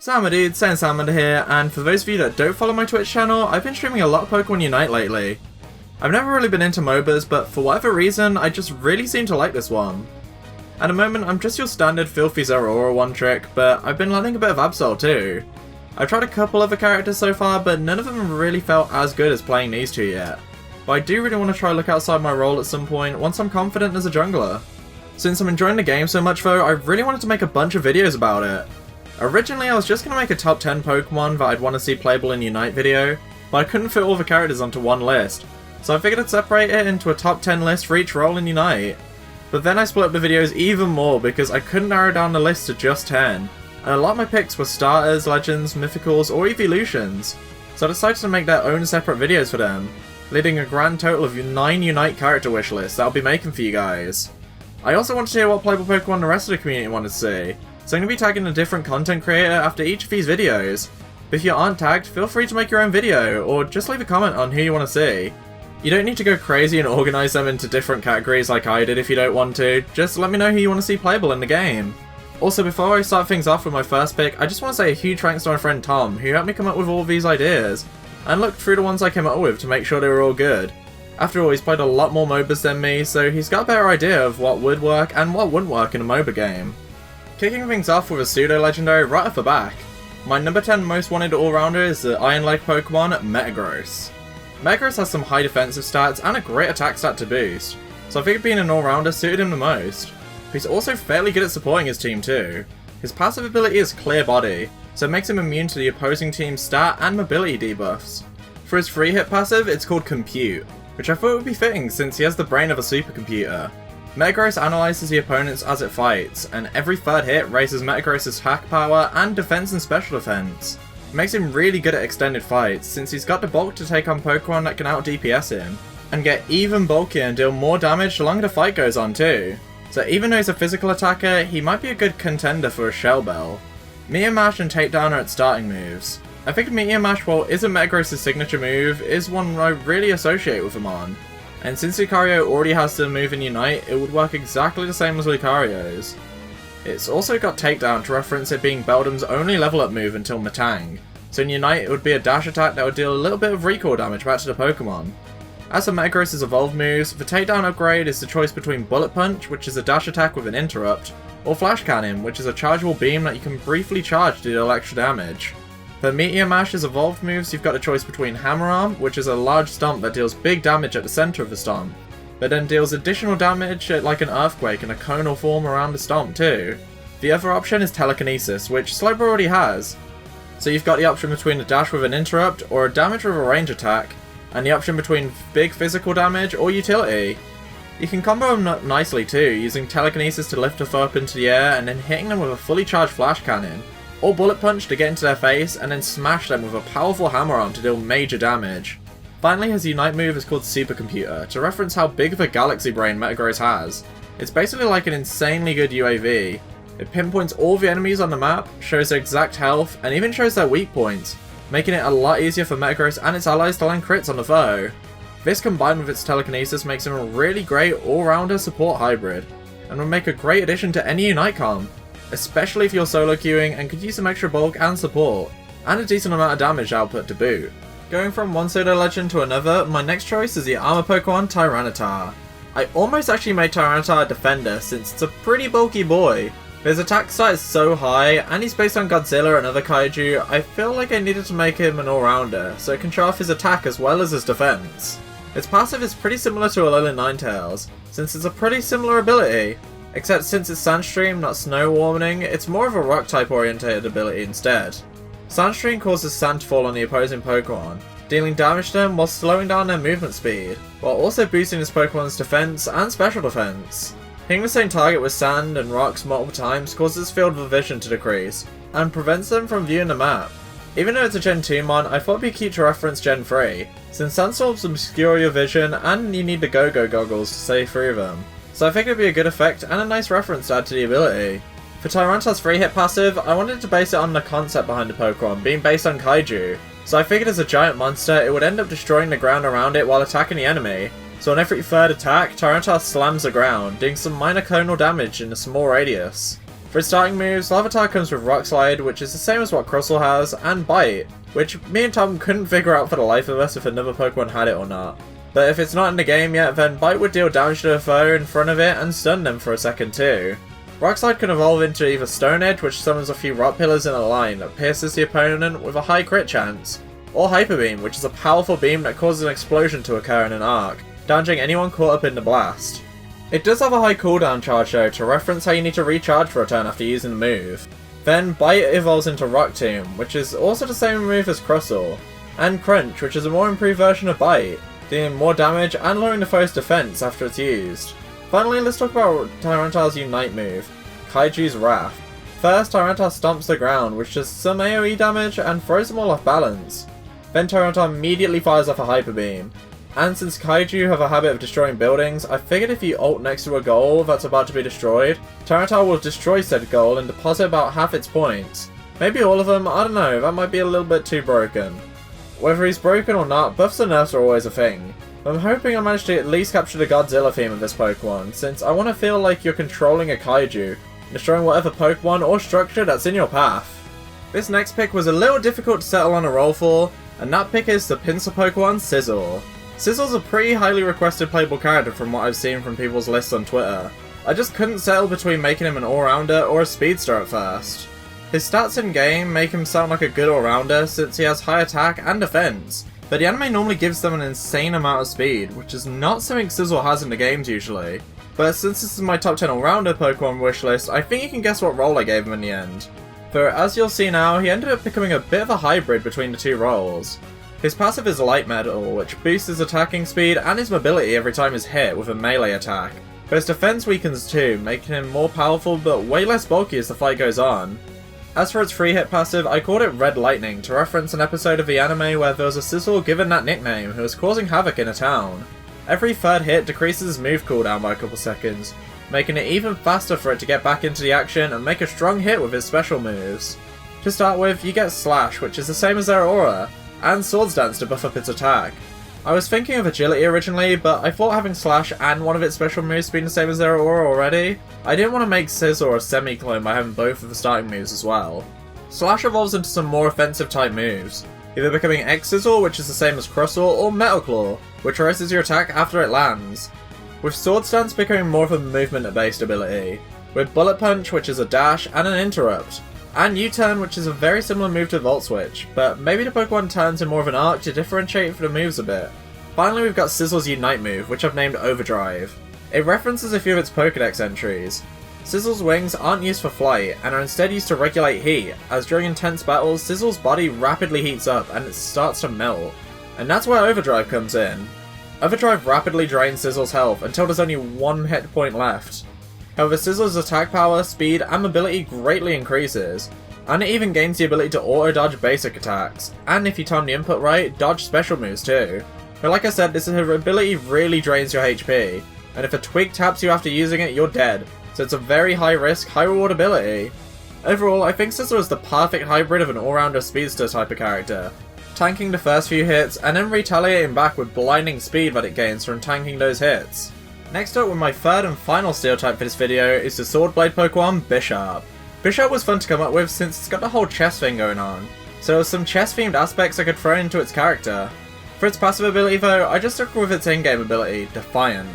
So my dudes, SaiyanSalamander here, and for those of you that don't follow my Twitch channel, I've been streaming a lot of Pokémon Unite lately. I've never really been into MOBAs, but for whatever reason, I just really seem to like this one. At the moment, I'm just your standard Filthy Zeraora one-trick, but I've been learning a bit of Absol too. I've tried a couple other characters so far, but none of them really felt as good as playing these two yet. But I do really want to try look outside my role at some point, once I'm confident as a jungler. Since I'm enjoying the game so much though, I really wanted to make a bunch of videos about it. Originally I was just going to make a top 10 Pokemon that I'd want to see playable in Unite video, but I couldn't fit all the characters onto one list, so I figured I'd separate it into a top 10 list for each role in Unite. But then I split up the videos even more because I couldn't narrow down the list to just 10, and a lot of my picks were starters, legends, mythicals, or evolutions, so I decided to make their own separate videos for them, leading a grand total of 9 Unite character wish lists that I'll be making for you guys. I also wanted to hear what playable Pokemon the rest of the community wanted to see, so I'm going to be tagging a different content creator after each of these videos. But if you aren't tagged, feel free to make your own video, or just leave a comment on who you want to see. You don't need to go crazy and organise them into different categories like I did if you don't want to, just let me know who you want to see playable in the game. Also, before I start things off with my first pick, I just want to say a huge thanks to my friend Tom, who helped me come up with all of these ideas, and looked through the ones I came up with to make sure they were all good. After all, he's played a lot more MOBAs than me, so he's got a better idea of what would work and what wouldn't work in a MOBA game. Kicking things off with a pseudo-legendary right off the back. My number 10 most wanted all-rounder is the Iron-Leg Pokemon, Megagross. Megagross has some high defensive stats and a great attack stat to boost, so I figured being an all-rounder suited him the most. But he's also fairly good at supporting his team too. His passive ability is Clear Body, so it makes him immune to the opposing team's stat and mobility debuffs. For his free hit passive, it's called Compute, which I thought would be fitting since he has the brain of a supercomputer. Megagross analyzes the opponents as it fights, and every third hit raises Metagross's attack power and defense and special defense. It makes him really good at extended fights, since he's got the bulk to take on Pokemon that can out DPS him, and get even bulkier and deal more damage the longer the fight goes on too. So even though he's a physical attacker, he might be a good contender for a Shell Bell. Meteor Mash and Takedown are its starting moves. I think Meteor Mash, while isn't Metagross' signature move, is one I really associate with him on. And since Lucario already has the move in Unite, it would work exactly the same as Lucario's. It's also got Takedown to reference it being Beldum's only level up move until Metang, so in Unite it would be a dash attack that would deal a little bit of recoil damage back to the Pokemon. As for Metagross' evolved moves, the Takedown upgrade is the choice between Bullet Punch, which is a dash attack with an interrupt, or Flash Cannon, which is a chargeable beam that you can briefly charge to deal extra damage. For Meteor Mash's evolved moves, you've got a choice between Hammer Arm, which is a large stomp that deals big damage at the centre of the stomp, but then deals additional damage like an earthquake in a conal form around the stomp too. The other option is Telekinesis, which Slowbro already has. So you've got the option between a dash with an interrupt or a damage with a range attack, and the option between big physical damage or utility. You can combo them up nicely too, using Telekinesis to lift a foe up into the air and then hitting them with a fully charged Flash Cannon, or Bullet Punch to get into their face and then smash them with a powerful Hammer Arm to deal major damage. Finally, his Unite move is called Supercomputer, to reference how big of a galaxy brain Megagross has. It's basically like an insanely good UAV. It pinpoints all the enemies on the map, shows their exact health, and even shows their weak points, making it a lot easier for Megagross and its allies to land crits on the foe. This combined with its Telekinesis makes him a really great all-rounder support hybrid, and will make a great addition to any Unite comp, especially if you're solo queuing and could use some extra bulk and support, and a decent amount of damage output to boot. Going from one pseudo legend to another, my next choice is the armor Pokemon Tyranitar. I almost actually made Tyranitar a defender since it's a pretty bulky boy. His attack stat is so high, and he's based on Godzilla and other kaiju, I feel like I needed to make him an all-rounder, so it can show off his attack as well as his defense. Its passive is pretty similar to Alolan Ninetales, since it's a pretty similar ability, except since it's Sandstream, not Snow Warning, it's more of a Rock-type oriented ability instead. Sandstream causes sand to fall on the opposing Pokemon, dealing damage to them while slowing down their movement speed, while also boosting his Pokemon's defense and special defense. Hitting the same target with sand and rocks multiple times causes its field of vision to decrease, and prevents them from viewing the map. Even though it's a Gen 2 mon, I thought it'd be cute to reference Gen 3, since sandstorms obscure your vision and you need the Go-Go goggles to stay through them. So I figured it'd be a good effect and a nice reference to add to the ability. For Tyranitar's free hit passive, I wanted to base it on the concept behind the Pokemon, being based on kaiju. So I figured as a giant monster, it would end up destroying the ground around it while attacking the enemy. So on every third attack, Tyranitar slams the ground, doing some minor conal damage in a small radius. For its starting moves, Larvitar comes with Rock Slide, which is the same as what Crustle has, and Bite, which me and Tom couldn't figure out for the life of us if another Pokemon had it or not. But if it's not in the game yet, then Bite would deal damage to the foe in front of it and stun them for a second too. Rock Slide can evolve into either Stone Edge, which summons a few rock pillars in a line that pierces the opponent with a high crit chance, or Hyper Beam, which is a powerful beam that causes an explosion to occur in an arc, damaging anyone caught up in the blast. It does have a high cooldown charge though, to reference how you need to recharge for a turn after using the move. Then Bite evolves into Rock Tomb, which is also the same move as Crustle, and Crunch, which is a more improved version of Bite, dealing more damage and lowering the foe's defense after it's used. Finally, let's talk about Tyranitar's Unite move, Kaiju's Wrath. First, Tyranitar stomps the ground, which does some AoE damage and throws them all off balance. Then Tyranitar immediately fires off a Hyper Beam. And since Kaiju have a habit of destroying buildings, I figured if you ult next to a goal that's about to be destroyed, Tyranitar will destroy said goal and deposit about half its points. Maybe all of them, I don't know, that might be a little bit too broken. Whether he's broken or not, buffs and nerfs are always a thing. I'm hoping I manage to at least capture the Godzilla theme of this Pokemon, since I want to feel like you're controlling a Kaiju, destroying whatever Pokemon or structure that's in your path. This next pick was a little difficult to settle on a roll for, and that pick is the Pinsir Pokemon Sizzle. Sizzle's a pretty highly requested playable character from what I've seen from people's lists on Twitter. I just couldn't settle between making him an all-rounder or a speedster at first. His stats in game make him sound like a good all-rounder since he has high attack and defense, but the anime normally gives them an insane amount of speed, which is not something Sizzle has in the games usually. But since this is my top 10 all-rounder Pokemon wishlist, I think you can guess what role I gave him in the end. For as you'll see now, he ended up becoming a bit of a hybrid between the two roles. His passive is Light Metal, which boosts his attacking speed and his mobility every time he's hit with a melee attack. But his defense weakens too, making him more powerful but way less bulky as the fight goes on. As for its free hit passive, I called it Red Lightning to reference an episode of the anime where there was a Sizzle given that nickname who was causing havoc in a town. Every third hit decreases his move cooldown by a couple seconds, making it even faster for it to get back into the action and make a strong hit with his special moves. To start with, you get Slash, which is the same as Zeraora, and Swords Dance to buff up its attack. I was thinking of Agility originally, but I thought having Slash and one of its special moves being the same as Zeraora already, I didn't want to make Sizzle a semi-clone by having both of the starting moves as well. Slash evolves into some more offensive type moves, either becoming X-Sizzle, which is the same as Crustle, or Metal Claw, which raises your attack after it lands, with Swords Dance becoming more of a movement-based ability, with Bullet Punch, which is a dash and an interrupt, and U-Turn, which is a very similar move to Volt Switch, but maybe the Pokemon turns in more of an arc to differentiate for the moves a bit. Finally, we've got Sizzle's Unite move, which I've named Overdrive. It references a few of its Pokédex entries. Sizzle's wings aren't used for flight, and are instead used to regulate heat, as during intense battles, Sizzle's body rapidly heats up and it starts to melt. And that's where Overdrive comes in. Overdrive rapidly drains Sizzle's health until there's only one hit point left. However, Sizzle's attack power, speed, and mobility greatly increases, and it even gains the ability to auto-dodge basic attacks, and if you time the input right, dodge special moves too. But like I said, this ability really drains your HP, and if a twig taps you after using it, you're dead, so it's a very high risk, high reward ability. Overall, I think Sizzle is the perfect hybrid of an all-rounder speedster type of character, tanking the first few hits, and then retaliating back with blinding speed that it gains from tanking those hits. Next up with my third and final steel type for this video is the Sword Blade Pokemon Bisharp. Bisharp was fun to come up with since it's got the whole chess thing going on, so there was some chess themed aspects I could throw into its character. For its passive ability though, I just stuck with its in-game ability, Defiant.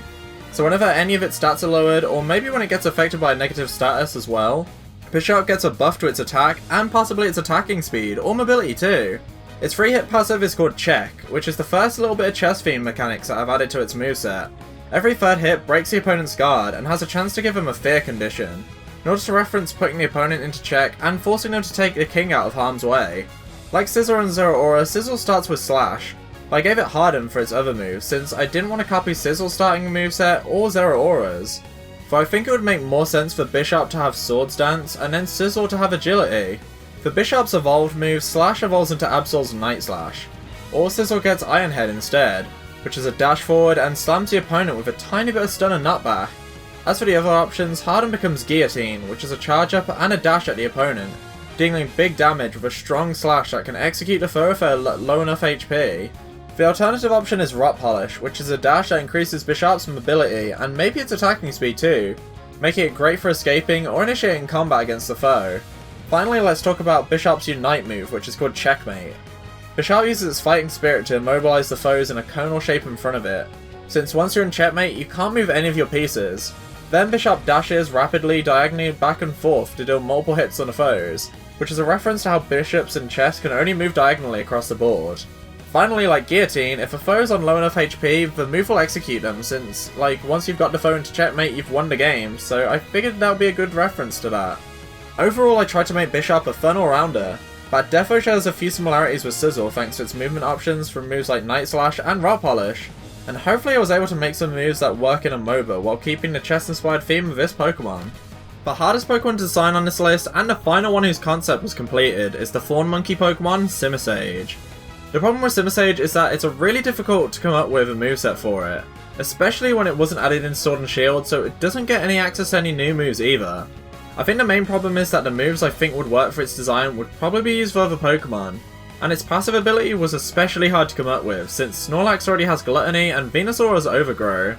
So whenever any of its stats are lowered, or maybe when it gets affected by a negative status as well, Bisharp gets a buff to its attack, and possibly its attacking speed, or mobility too. Its free hit passive is called Check, which is the first little bit of chess theme mechanics that I've added to its moveset. Every third hit breaks the opponent's guard and has a chance to give him a fear condition, in order to reference putting the opponent into check and forcing them to take the king out of harm's way. Like Sizzle and Zeraora, Sizzle starts with Slash, but I gave it Harden for its other moves since I didn't want to copy Sizzle's starting moveset or Zeraora's. For I think it would make more sense for Bisharp to have Swords Dance and then Sizzle to have Agility. For Bisharp's evolved move, Slash evolves into Absol's Night Slash, or Sizzle gets Iron Head instead, which is a dash forward and slams the opponent with a tiny bit of stun and nutback. As for the other options, Harden becomes Guillotine, which is a charge up and a dash at the opponent, dealing big damage with a strong slash that can execute the foe for low enough HP. The alternative option is Rot Polish, which is a dash that increases Bisharp's mobility and maybe its attacking speed too, making it great for escaping or initiating combat against the foe. Finally, let's talk about Bisharp's Unite move, which is called Checkmate. Bisharp uses its fighting spirit to immobilize the foes in a conal shape in front of it, since once you're in checkmate you can't move any of your pieces. Then Bisharp dashes rapidly diagonally back and forth to deal multiple hits on the foes, which is a reference to how bishops in chess can only move diagonally across the board. Finally, like Guillotine, if a foe is on low enough HP, the move will execute them, since, once you've got the foe into checkmate, you've won the game, so I figured that would be a good reference to that. Overall, I tried to make Bisharp a fun all-rounder, but Defo shares a few similarities with Sizzle thanks to its movement options from moves like Night Slash and Rock Polish, and hopefully I was able to make some moves that work in a MOBA while keeping the chess-inspired theme of this Pokemon. The hardest Pokemon to design on this list, and the final one whose concept was completed, is the Thorn Monkey Pokemon, Simusage. The problem with Simusage is that it's really difficult to come up with a moveset for it, especially when it wasn't added in Sword and Shield, so it doesn't get any access to any new moves either. I think the main problem is that the moves I think would work for its design would probably be used for other Pokemon, and its passive ability was especially hard to come up with, since Snorlax already has Gluttony and Venusaur has Overgrow.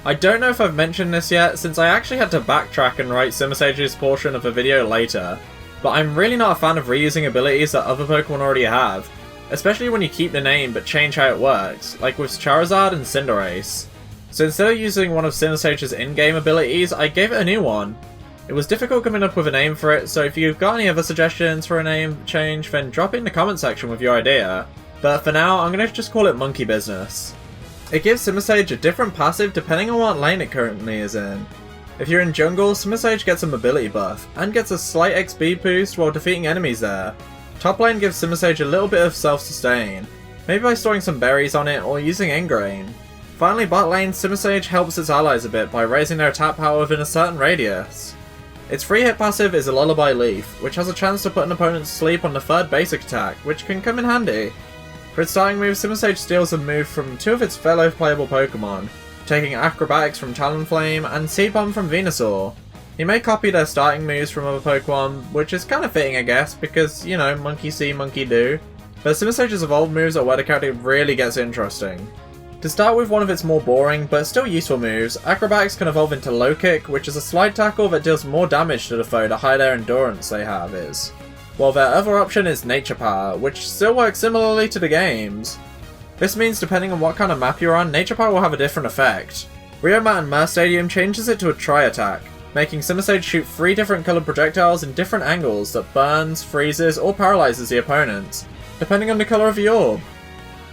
I don't know if I've mentioned this yet, since I actually had to backtrack and write Simusage's portion of the video later, but I'm really not a fan of reusing abilities that other Pokemon already have, especially when you keep the name but change how it works, like with Charizard and Cinderace. So instead of using one of Simusage's in-game abilities, I gave it a new one. It was difficult coming up with a name for it, so if you've got any other suggestions for a name change, then drop it in the comment section with your idea. But for now, I'm going to just call it Monkey Business. It gives Simusage a different passive depending on what lane it currently is in. If you're in jungle, Simusage gets a mobility buff, and gets a slight XP boost while defeating enemies there. Top lane gives Simusage a little bit of self-sustain, maybe by storing some berries on it or using Ingrain. Finally, bot lane, Simusage helps its allies a bit by raising their attack power within a certain radius. Its free hit passive is a Lullaby Leaf, which has a chance to put an opponent to sleep on the third basic attack, which can come in handy. For its starting move, Simusage steals a move from two of its fellow playable Pokemon, taking Acrobatics from Talonflame and Seed Bomb from Venusaur. He may copy their starting moves from other Pokemon, which is kinda fitting I guess, because, you know, monkey see, monkey do. But Simusage's evolved moves are where the character really gets interesting. To start with one of its more boring, but still useful moves, Acrobatics can evolve into Low Kick, which is a slide tackle that deals more damage to the foe the higher their endurance they have is. While their other option is Nature Power, which still works similarly to the games. This means depending on what kind of map you're on, Nature Power will have a different effect. Rio Mat and Mer Stadium changes it to a Tri-Attack, making Simusage shoot 3 different coloured projectiles in different angles that burns, freezes, or paralyzes the opponents, depending on the colour of the orb.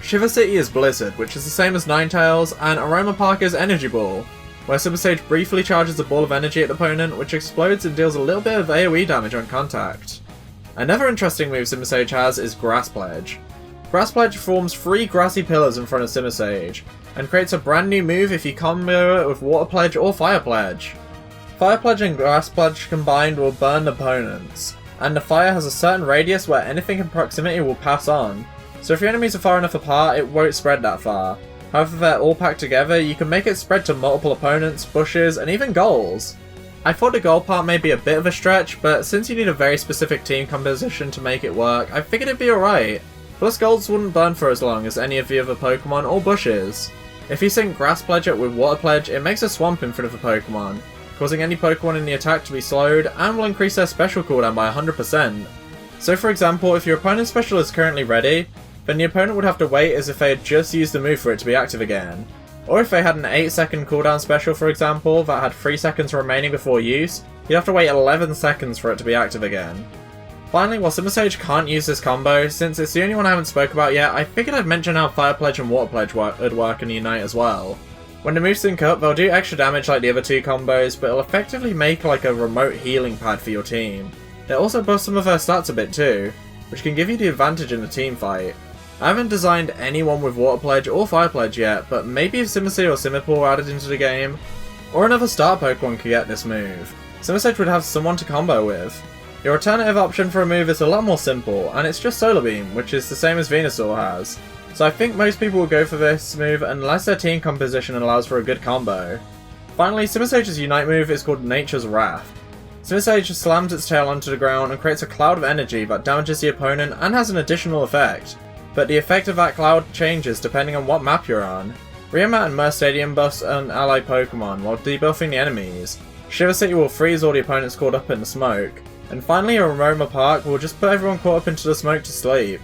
Shiver City is Blizzard, which is the same as Ninetales, and Aroma Park is Energy Ball, where Simusage briefly charges a ball of energy at the opponent, which explodes and deals a little bit of AoE damage on contact. Another interesting move Simusage has is Grass Pledge. Grass Pledge forms 3 grassy pillars in front of Simusage, and creates a brand new move if you combo it with Water Pledge or Fire Pledge. Fire Pledge and Grass Pledge combined will burn opponents, and the fire has a certain radius where anything in proximity will pass on, so if your enemies are far enough apart, it won't spread that far. However, if they're all packed together, you can make it spread to multiple opponents, bushes, and even goals. I thought the goal part may be a bit of a stretch, but since you need a very specific team composition to make it work, I figured it'd be alright. Plus goals wouldn't burn for as long as any of the other Pokemon or bushes. If you sync Grass Pledge it with Water Pledge, it makes a swamp in front of the Pokemon, causing any Pokemon in the attack to be slowed, and will increase their special cooldown by 100%. So for example, if your opponent's special is currently ready, then the opponent would have to wait as if they had just used the move for it to be active again. Or if they had an 8-second cooldown special for example, that had 3 seconds remaining before use, you'd have to wait 11 seconds for it to be active again. Finally, while Simusage can't use this combo, since it's the only one I haven't spoke about yet, I figured I'd mention how Fire Pledge and Water Pledge would work in Unite as well. When the moves sync up, they'll do extra damage like the other 2 combos, but it'll effectively make like a remote healing pad for your team. It also buffs some of their stats a bit too, which can give you the advantage in a team fight. I haven't designed anyone with Water Pledge or Fire Pledge yet, but maybe if Simusage or Simipour were added into the game, or another star Pokemon could get this move, Simusage would have someone to combo with. Your alternative option for a move is a lot more simple, and it's just Solar Beam, which is the same as Venusaur has. So I think most people will go for this move unless their team composition allows for a good combo. Finally, Simusage's Unite move is called Nature's Wrath. Simusage slams its tail onto the ground and creates a cloud of energy that damages the opponent and has an additional effect. But the effect of that cloud changes depending on what map you're on. Rio Mat and Mer Stadium buffs an allied Pokemon while debuffing the enemies, Shiver City will freeze all the opponents caught up in the smoke, and finally Aroma Park will just put everyone caught up into the smoke to sleep.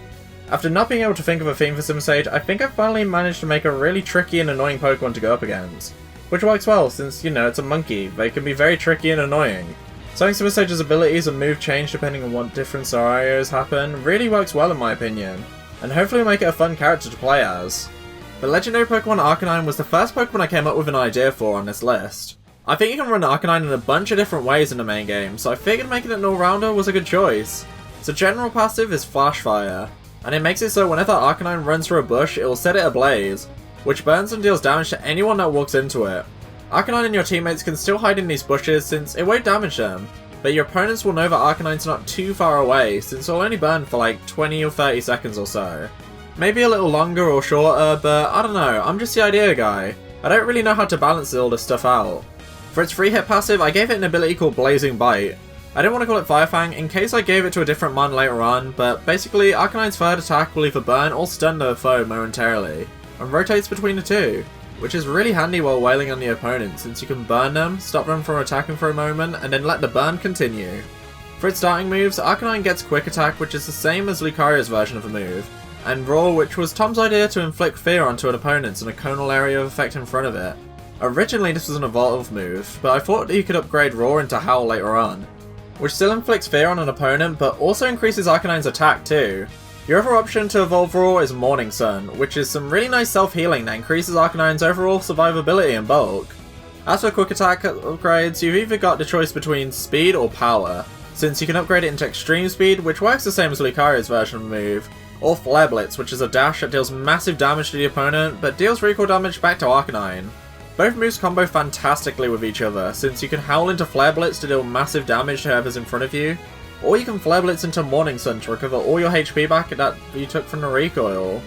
After not being able to think of a theme for Simusage, I think I've finally managed to make a really tricky and annoying Pokemon to go up against. Which works well since, you know, it's a monkey, they can be very tricky and annoying. So having Simusage's abilities and move change depending on what different scenarios happen really works well in my opinion, and hopefully will make it a fun character to play as. The legendary Pokemon Arcanine was the first Pokemon I came up with an idea for on this list. I think you can run Arcanine in a bunch of different ways in the main game, so I figured making it an all-rounder was a good choice. So general passive is Flash Fire, and it makes it so whenever Arcanine runs through a bush, it will set it ablaze, which burns and deals damage to anyone that walks into it. Arcanine and your teammates can still hide in these bushes since it won't damage them, but your opponents will know that Arcanine's not too far away since it'll only burn for like 20 or 30 seconds or so. Maybe a little longer or shorter, but I don't know, I'm just the idea guy. I don't really know how to balance all this stuff out. For its free hit passive, I gave it an ability called Blazing Bite. I didn't want to call it Fire Fang in case I gave it to a different mon later on, but basically Arcanine's third attack will either burn or stun the foe momentarily, and rotates between the two, which is really handy while wailing on the opponent since you can burn them, stop them from attacking for a moment, and then let the burn continue. For its starting moves, Arcanine gets Quick Attack, which is the same as Lucario's version of the move, and Roar, which was Tom's idea to inflict fear onto an opponent in a conal area of effect in front of it. Originally this was an evolve move, but I thought that you could upgrade Roar into Howl later on, which still inflicts fear on an opponent but also increases Arcanine's attack too. Your other option to evolve Roar is Morning Sun, which is some really nice self-healing that increases Arcanine's overall survivability and bulk. As for Quick Attack upgrades, you've either got the choice between Speed or Power, since you can upgrade it into Extreme Speed, which works the same as Lucario's version of the move, or Flare Blitz, which is a dash that deals massive damage to the opponent but deals recoil damage back to Arcanine. Both moves combo fantastically with each other, since you can Howl into Flare Blitz to deal massive damage to whoever's in front of you, or you can Flare Blitz into Morning Sun to recover all your HP back that you took from the recoil.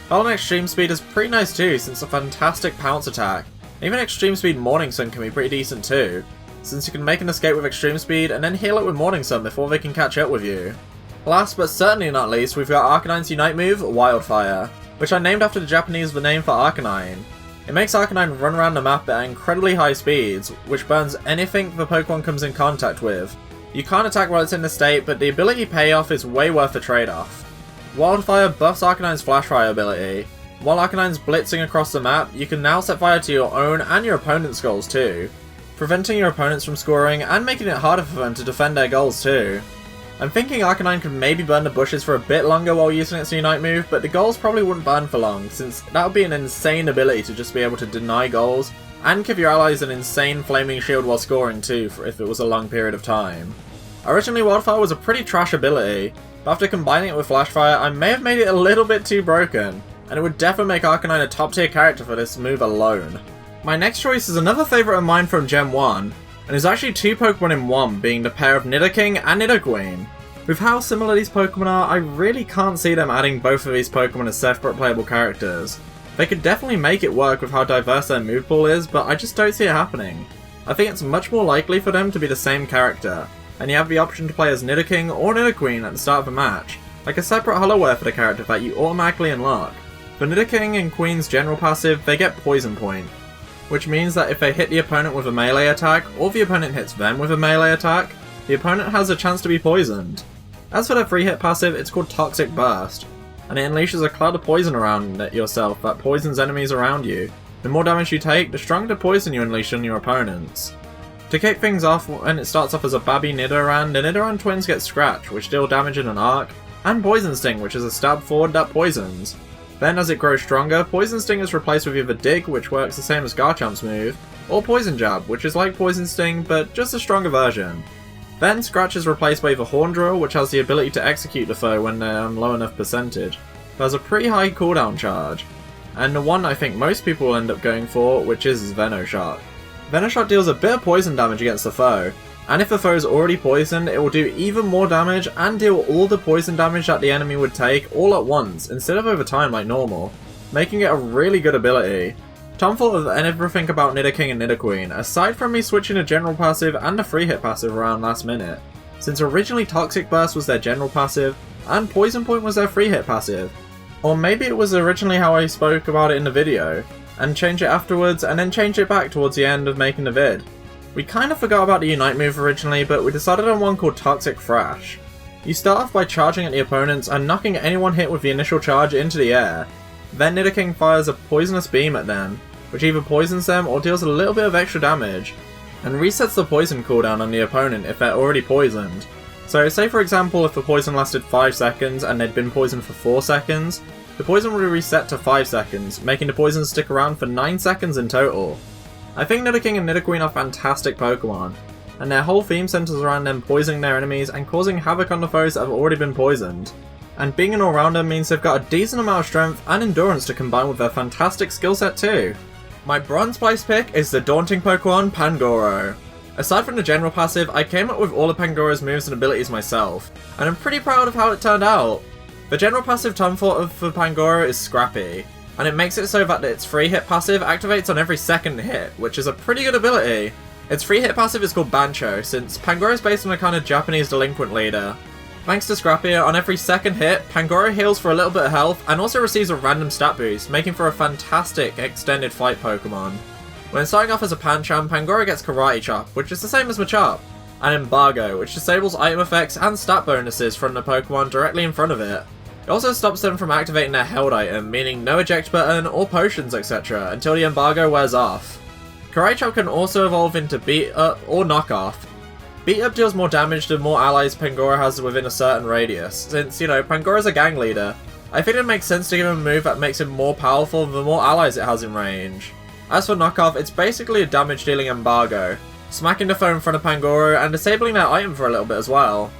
Howl and Extreme Speed is pretty nice too, since a fantastic pounce attack. Even Extreme Speed Morning Sun can be pretty decent too, since you can make an escape with Extreme Speed and then heal it with Morning Sun before they can catch up with you. Last but certainly not least, we've got Arcanine's Unite move, Wildfire, which I named after the Japanese name for Arcanine. It makes Arcanine run around the map at incredibly high speeds, which burns anything the Pokemon comes in contact with. You can't attack while it's in this state, but the ability payoff is way worth the trade-off. Wildfire buffs Arcanine's Flash Fire ability. While Arcanine's blitzing across the map, you can now set fire to your own and your opponent's goals too, preventing your opponents from scoring and making it harder for them to defend their goals too. I'm thinking Arcanine could maybe burn the bushes for a bit longer while using its Unite move, but the goals probably wouldn't burn for long, since that would be an insane ability to just be able to deny goals, and give your allies an insane flaming shield while scoring too, if it was a long period of time. Originally Wildfire was a pretty trash ability, but after combining it with Flash Fire, I may have made it a little bit too broken, and it would definitely make Arcanine a top tier character for this move alone. My next choice is another favourite of mine from Gen 1, and is actually two Pokemon in one, being the pair of Nidoking and Nidoqueen. With how similar these Pokemon are, I really can't see them adding both of these Pokemon as separate playable characters. They could definitely make it work with how diverse their move pool is, but I just don't see it happening. I think it's much more likely for them to be the same character, and you have the option to play as Nidoking or Nidoqueen at the start of a match, like a separate Hollowware for the character that you automatically unlock. For Nidoking and Queen's general passive, they get Poison Point, which means that if they hit the opponent with a melee attack, or the opponent hits them with a melee attack, the opponent has a chance to be poisoned. As for their free hit passive, it's called Toxic Burst, and it unleashes a cloud of poison around yourself that poisons enemies around you. The more damage you take, the stronger the poison you unleash on your opponents. To kick things off, when it starts off as a Babby Nidoran, the Nidoran twins get Scratch, which deal damage in an arc, and Poison Sting, which is a stab forward that poisons. Then as it grows stronger, Poison Sting is replaced with either Dig, which works the same as Garchamp's move, or Poison Jab, which is like Poison Sting, but just a stronger version. Then Scratch is replaced by either Horn Drill, which has the ability to execute the foe when they're on low enough percentage, but has a pretty high cooldown charge, and the one I think most people will end up going for, which is Venoshock. Venoshock deals a bit of poison damage against the foe, and if the foe is already poisoned, it will do even more damage and deal all the poison damage that the enemy would take all at once, instead of over time like normal, making it a really good ability. Tom thought of everything about Nidoking and Nidoqueen, aside from me switching a general passive and a free hit passive around last minute, since originally Toxic Burst was their general passive, and Poison Point was their free hit passive. Or maybe it was originally how I spoke about it in the video, and change it afterwards and then change it back towards the end of making the vid. We kind of forgot about the Unite move originally, but we decided on one called Toxic Thrash. You start off by charging at the opponents and knocking anyone hit with the initial charge into the air. Then Nidoking fires a poisonous beam at them, which either poisons them or deals a little bit of extra damage, and resets the poison cooldown on the opponent if they're already poisoned. So say for example if the poison lasted 5 seconds and they'd been poisoned for 4 seconds, the poison would reset to 5 seconds, making the poison stick around for 9 seconds in total. I think Nidoking and Nidoqueen are fantastic Pokemon, and their whole theme centers around them poisoning their enemies and causing havoc on the foes that have already been poisoned. And being an all-rounder means they've got a decent amount of strength and endurance to combine with their fantastic skill set too. My Bronze Place pick is the daunting Pokemon Pangoro. Aside from the general passive, I came up with all of Pangoro's moves and abilities myself, and I'm pretty proud of how it turned out. The general passive term for Pangoro is Scrappy, and it makes it so that its free hit passive activates on every second hit, which is a pretty good ability. Its free hit passive is called Bancho, since Pangoro is based on a kind of Japanese delinquent leader. Thanks to Scrappy, on every second hit, Pangoro heals for a little bit of health and also receives a random stat boost, making for a fantastic extended fight Pokemon. When starting off as a Pancham, Pangoro gets Karate Chop, which is the same as Machop, and Embargo, which disables item effects and stat bonuses from the Pokemon directly in front of it. It also stops them from activating their held item, meaning no eject button or potions etc. until the embargo wears off. Karate Chop can also evolve into Beat Up or Knock Off. Beat Up deals more damage the more allies Pangoro has within a certain radius, since, you know, Pangoro's a gang leader. I think it makes sense to give him a move that makes him more powerful the more allies it has in range. As for Knock Off, it's basically a damage dealing embargo, smacking the foe in front of Pangoro and disabling their item for a little bit as well.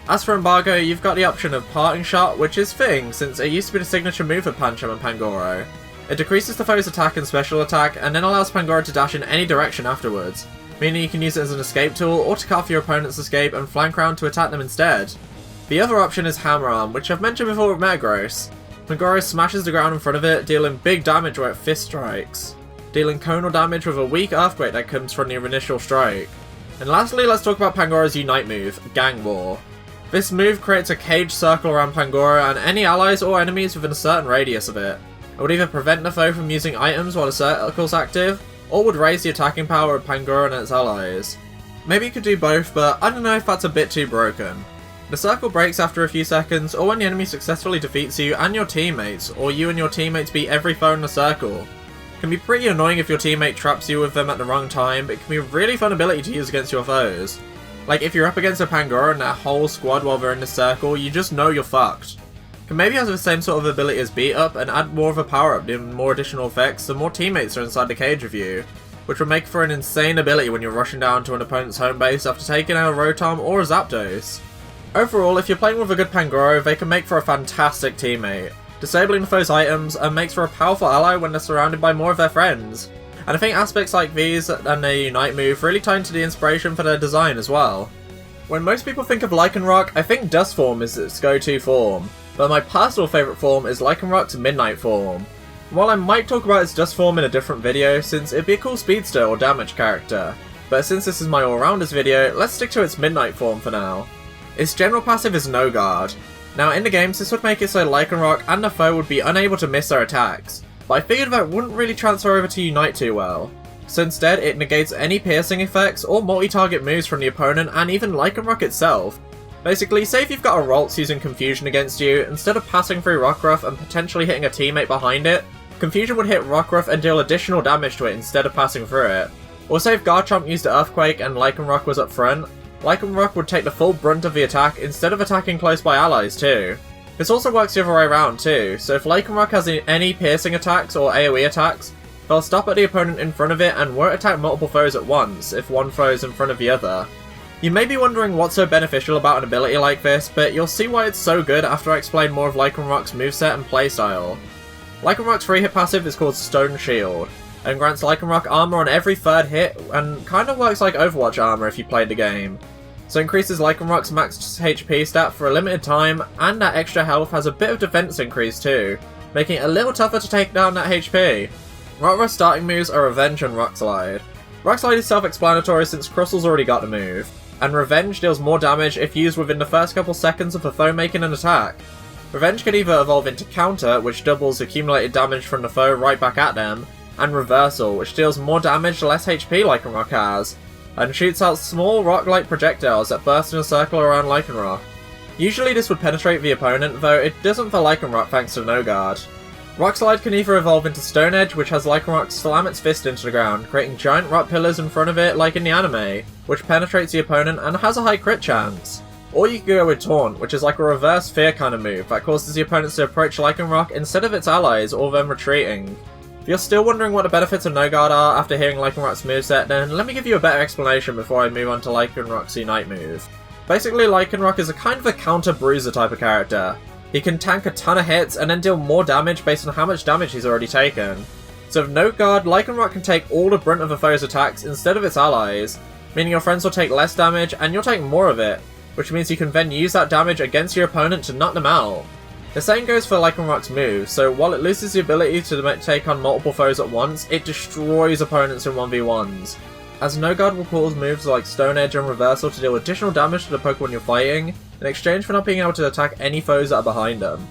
As for Embargo, you've got the option of Parting Shot, which is fitting since it used to be the signature move of Pancham and Pangoro. It decreases the foe's attack and special attack, and then allows Pangoro to dash in any direction afterwards, meaning you can use it as an escape tool or to cut off your opponent's escape and flank round to attack them instead. The other option is Hammer Arm, which I've mentioned before with Megagross. Pangoro smashes the ground in front of it, dealing big damage where it fist strikes, dealing conal damage with a weak earthquake that comes from the initial strike. And lastly, let's talk about Pangoro's Unite move, Gang War. This move creates a cage circle around Pangoro and any allies or enemies within a certain radius of it. It would either prevent the foe from using items while the circle's active, or would raise the attacking power of Pangoro and its allies. Maybe you could do both, but I don't know if that's a bit too broken. The circle breaks after a few seconds, or when the enemy successfully defeats you and your teammates, or you and your teammates beat every foe in the circle. It can be pretty annoying if your teammate traps you with them at the wrong time, but it can be a really fun ability to use against your foes. Like, if you're up against a Pangoro and their whole squad while they're in the circle, you just know you're fucked. Can maybe have the same sort of ability as Beat Up and add more of a power up, doing more additional effects the more teammates are inside the cage with you, which would make for an insane ability when you're rushing down to an opponent's home base after taking out a Rotom or a Zapdos. Overall, if you're playing with a good Pangoro, they can make for a fantastic teammate, disabling the foe's items, and makes for a powerful ally when they're surrounded by more of their friends. And I think aspects like these and their Unite move really tie into the inspiration for their design as well. When most people think of Lycanroc, I think Dust form is its go-to form, but my personal favourite form is Lycanroc's Midnight form. While I might talk about its Dust form in a different video, since it'd be a cool speedster or damage character, but since this is my all-rounders video, let's stick to its Midnight form for now. Its general passive is No Guard. Now in the games this would make it so Lycanroc and the foe would be unable to miss their attacks, but I figured that wouldn't really transfer over to Unite too well. So instead it negates any piercing effects or multi-target moves from the opponent and even Lycanroc itself. Basically, say if you've got a Ralts using Confusion against you, instead of passing through Rockruff and potentially hitting a teammate behind it, Confusion would hit Rockruff and deal additional damage to it instead of passing through it. Or say if Garchomp used Earthquake and Lycanroc was up front, Lycanroc would take the full brunt of the attack instead of attacking close by allies too. This also works the other way around too, so if Lycanroc has any piercing attacks or AoE attacks, they'll stop at the opponent in front of it and won't attack multiple foes at once if one foe is in front of the other. You may be wondering what's so beneficial about an ability like this, but you'll see why it's so good after I explain more of Lycanroc's moveset and playstyle. Lycanroc's free hit passive is called Stone Shield, and grants Lycanroc armor on every third hit, and kinda works like Overwatch armor if you played the game. So increases Lycanroc's max HP stat for a limited time, and that extra health has a bit of defense increase too, making it a little tougher to take down that HP. Rockruff's starting moves are Revenge and Rock Slide. Rock Slide is self-explanatory since Crystle's already got the move, and Revenge deals more damage if used within the first couple seconds of the foe making an attack. Revenge can either evolve into Counter, which doubles accumulated damage from the foe right back at them, and Reversal, which deals more damage less HP Lycanroc has. and shoots out small rock-like projectiles that burst in a circle around Lycanroc. Usually this would penetrate the opponent, though it doesn't for Lycanroc thanks to No Guard. Rock Slide can either evolve into Stone Edge, which has Lycanroc slam its fist into the ground, creating giant rock pillars in front of it like in the anime, which penetrates the opponent and has a high crit chance. Or you could go with Taunt, which is like a reverse fear kind of move that causes the opponents to approach Lycanroc instead of its allies or them retreating. If you're still wondering what the benefits of No Guard are after hearing Lycanroc's moveset, then let me give you a better explanation before I move on to Lycanroc's Unite move. Basically, Lycanroc is a kind of a counter bruiser type of character. He can tank a ton of hits and then deal more damage based on how much damage he's already taken. So with No Guard, Lycanroc can take all the brunt of a foe's attacks instead of its allies, meaning your friends will take less damage and you'll take more of it, which means you can then use that damage against your opponent to knock them out. The same goes for Lycanroc's move, so while it loses the ability to take on multiple foes at once, it destroys opponents in 1v1s. As No Guard will cause moves like Stone Edge and Reversal to deal additional damage to the Pokemon you're fighting, in exchange for not being able to attack any foes that are behind them.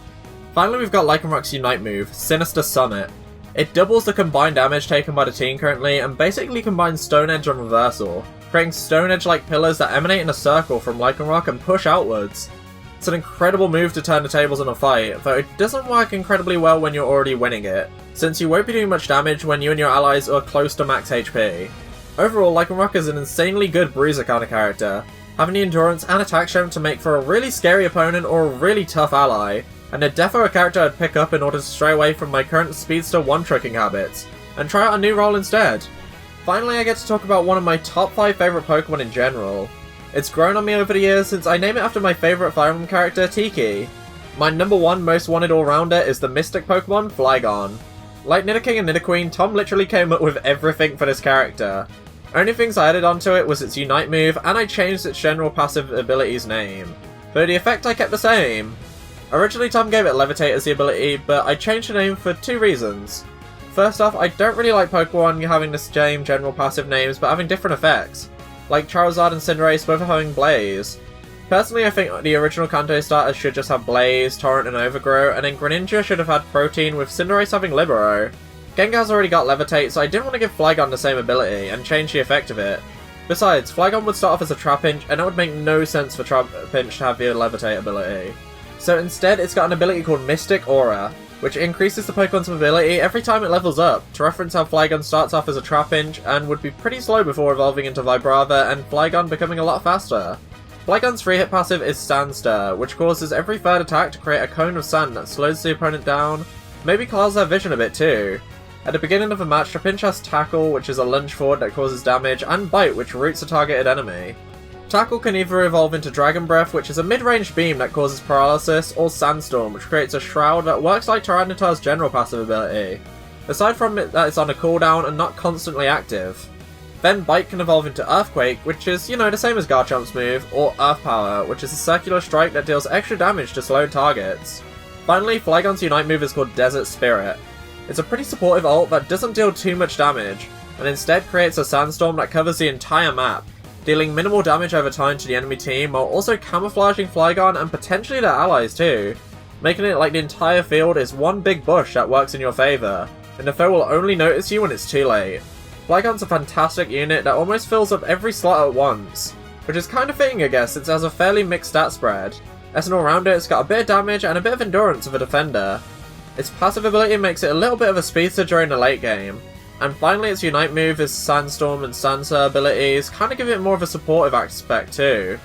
Finally, we've got Lycanroc's Unite move, Sinister Summit. It doubles the combined damage taken by the team currently, and basically combines Stone Edge and Reversal, creating Stone Edge-like pillars that emanate in a circle from Lycanroc and push outwards. It's an incredible move to turn the tables in a fight, though it doesn't work incredibly well when you're already winning it, since you won't be doing much damage when you and your allies are close to max HP. Overall, Lycanroc is an insanely good bruiser kind of character, having the endurance and attack strength to make for a really scary opponent or a really tough ally, and a defo a character I'd pick up in order to stray away from my current speedster one-tricking habits, and try out a new role instead. Finally, I get to talk about one of my top 5 favourite Pokemon in general. It's grown on me over the years since I name it after my favourite Fire Emblem character, Tiki. My number 1 most wanted all-rounder is the Mystic Pokemon, Flygon. Like Nidoking and Nidoqueen, Tom literally came up with everything for this character. Only things I added onto it was its Unite move, and I changed its general passive ability's name. Though the effect I kept the same. Originally Tom gave it Levitate as the ability, but I changed the name for 2 reasons. First off, I don't really like Pokemon having the same general passive names but having different effects, like Charizard and Cinderace both having Blaze. Personally, I think the original Kanto starters should just have Blaze, Torrent and Overgrow, and then Greninja should have had Protein with Cinderace having Libero. Gengar's already got Levitate, so I didn't want to give Flygon the same ability and change the effect of it. Besides, Flygon would start off as a Trapinch, and it would make no sense for Trapinch to have the Levitate ability. So instead, it's got an ability called Mystic Aura, which increases the Pokemon's mobility every time it levels up, to reference how Flygon starts off as a Trapinch and would be pretty slow before evolving into Vibrava and Flygon becoming a lot faster. Flygon's 3-hit passive is Sandstir, which causes every third attack to create a cone of sand that slows the opponent down, maybe clouds their vision a bit too. At the beginning of a match, Trapinch has Tackle, which is a lunge forward that causes damage, and Bite, which roots a targeted enemy. Tackle can either evolve into Dragon Breath, which is a mid-range beam that causes paralysis, or Sandstorm, which creates a shroud that works like Tyranitar's general passive ability, aside from it that it's on a cooldown and not constantly active. Then Bite can evolve into Earthquake, which is, the same as Garchomp's move, or Earth Power, which is a circular strike that deals extra damage to slowed targets. Finally, Flygon's Unite move is called Desert Spirit. It's a pretty supportive ult that doesn't deal too much damage, and instead creates a sandstorm that covers the entire map, dealing minimal damage over time to the enemy team while also camouflaging Flygon and potentially their allies too, making it like the entire field is one big bush that works in your favour, and the foe will only notice you when it's too late. Flygon's a fantastic unit that almost fills up every slot at once, which is kind of fitting I guess since it has a fairly mixed stat spread. As an all-rounder, it's got a bit of damage and a bit of endurance of a defender. Its passive ability makes it a little bit of a speedster during the late game. And finally, its Unite move is Sandstorm and Sansa abilities kind of give it more of a supportive aspect too.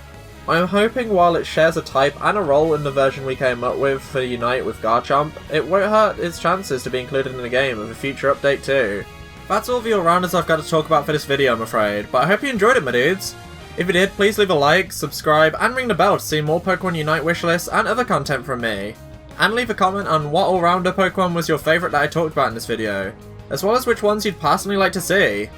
I'm hoping while it shares a type and a role in the version we came up with for Unite with Garchomp, it won't hurt its chances to be included in the game with a future update too. That's all the all-rounders I've got to talk about for this video, I'm afraid, but I hope you enjoyed it, my dudes. If you did, please leave a like, subscribe, and ring the bell to see more Pokemon Unite wishlists and other content from me. And leave a comment on what all-rounder Pokemon was your favourite that I talked about in this video, as well as which ones you'd personally like to see.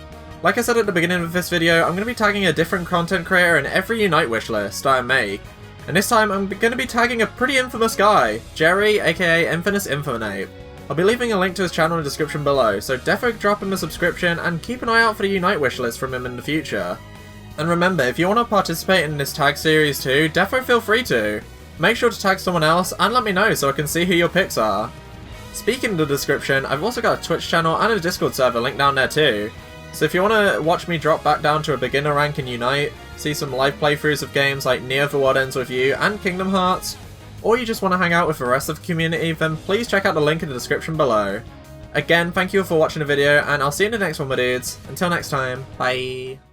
Like I said at the beginning of this video, I'm going to be tagging a different content creator in every Unite wishlist I make, and this time I'm going to be tagging a pretty infamous guy, Jerry, aka Infamous Infinite. I'll be leaving a link to his channel in the description below, so defo drop him a subscription and keep an eye out for the Unite wishlist from him in the future. And remember, if you want to participate in this tag series too, defo feel free to. Make sure to tag someone else and let me know so I can see who your picks are. Speaking of the description, I've also got a Twitch channel and a Discord server linked down there too. So if you want to watch me drop back down to a beginner rank in Unite, see some live playthroughs of games like Near the World Ends With You and Kingdom Hearts, or you just want to hang out with the rest of the community, then please check out the link in the description below. Again, thank you for watching the video, and I'll see you in the next one, my dudes. Until next time, bye!